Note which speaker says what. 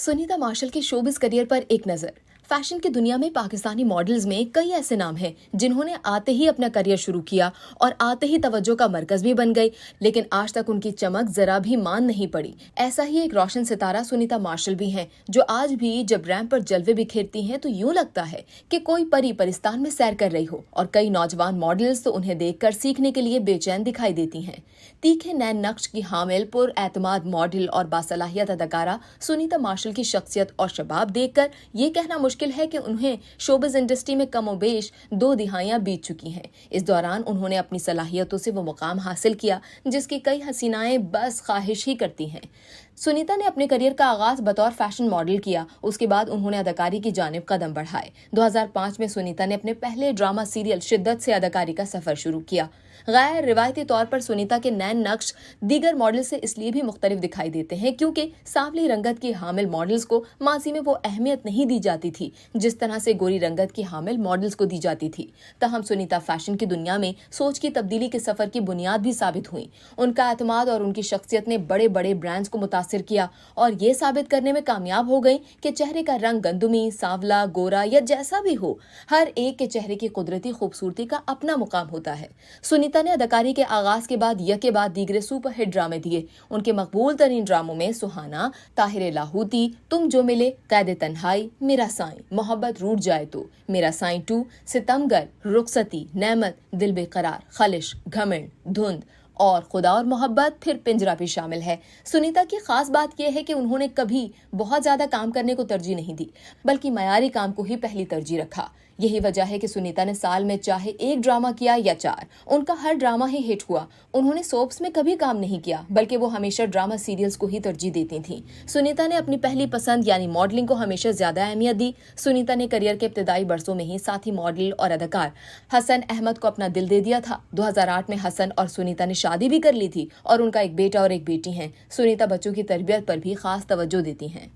Speaker 1: Sunita martial के showbiz career पर एक नजर। फैशन की दुनिया में पाकिस्तानी मॉडल्स में कई ऐसे नाम हैं जिन्होंने आते ही अपना करियर शुरू किया और आते ही तवज्जो का मरकज भी बन गई, लेकिन आज तक उनकी चमक जरा भी मान नहीं पड़ी। ऐसा ही एक रोशन सितारा सुनीता मार्शल भी हैं, जो आज भी जब रैंप पर जलवे बिखेरती हैं तो यूं लगता है कि कोई परी परिस्तान में सैर कर रही हो। और कई नौजवान मॉडल्स तो उन्हें देखकर सीखने के लिए बेचैन दिखाई देती हैं। तीखे नैन नक्श की हामिल पुर एतमाद मॉडल और बासलाहियत अदाकारा सुनीता मार्शल की शख्सियत और शबाब देखकर ये कहना मुश्किल है कि उन्हें शोबिज इंडस्ट्री में कमोबेश 2 दिहाइयां बीत चुकी हैं। इस दौरान उन्होंने अपनी सलाहियतों से वो मुकाम हासिल किया जिसकी कई हसीनाएं बस ख्वाहिश ही करती हैं। सुनीता ने अपने करियर का आगाज बतौर फैशन मॉडल किया। उसके बाद उन्होंने अदाकारी की जानिब कदम बढ़ाए। 2005 में सुनीता ने अपने पहले ड्रामा सीरियल शिद्दत से अदाकारी का सफर शुरू किया। गैर रिवायती तौर पर सुनीता के नैन नक्श दीगर मॉडल से इसलिए भी मुख्तलिफ दिखाई देते हैं क्योंकि सांवली रंगत की हामिल मॉडल्स को माजी में वो अहमियत नहीं दी जाती थी जिस तरह से गोरी रंगत की हामिल मॉडल्स को दी जाती थी। तहम सुनीता फैशन की दुनिया में सोच की तब्दीली के सफर की बुनियाद भी साबित हुई। उनका एतमाद और उनकी शख्सियत ने बड़े बड़े ब्रांड्स को मुतासिर किया और ये साबित करने में कामयाब हो गई कि चेहरे का रंग गंदुमी, सांवला, गोरा या जैसा भी हो, हर एक के चेहरे की कुदरती खूबसूरती का अपना मुकाम होता है। सुनीता ने अदाकारी के आगाज के बाद यके बाद दीगरे सुपरहिट ड्रामे दिए। उनके मकबूल तरीन ड्रामों में सुहाना, ताहिर लाहौती, तुम जो मिले, कैद तन्हाई, मेरा साईं, मोहब्बत रूठ जाए तो, मेरा साईं 2, सितमगर, रुखसती, नेमत, दिल बेकरार, खलिश, घमंड, धुंध और खुदा और मोहब्बत, फिर पिंजरा भी शामिल है। सुनीता की खास बात यह है कि उन्होंने कभी बहुत ज्यादा काम करने को तरजीह नहीं दी, बल्कि मयारी काम को ही पहली तरजीह रखा। यही वजह है कि सुनीता ने साल में चाहे एक ड्रामा किया या 4, उनका हर ड्रामा ही हिट हुआ। उन्होंने सोप्स में कभी काम नहीं किया, बल्कि वो हमेशा ड्रामा सीरियल्स को ही तरजीह देती थीं। सुनीता ने अपनी पहली पसंद यानी मॉडलिंग को हमेशा ज्यादा अहमियत दी। सुनीता ने करियर के इब्तिदाई बरसों में ही साथी मॉडल और अदाकार हसन अहमद को अपना दिल दे दिया था। 2008 में हसन और सुनीता ने शादी भी कर ली थी और उनका एक बेटा और एक बेटी हैं। सुनीता बच्चों की तरबियत पर भी खास तवज्जो देती हैं।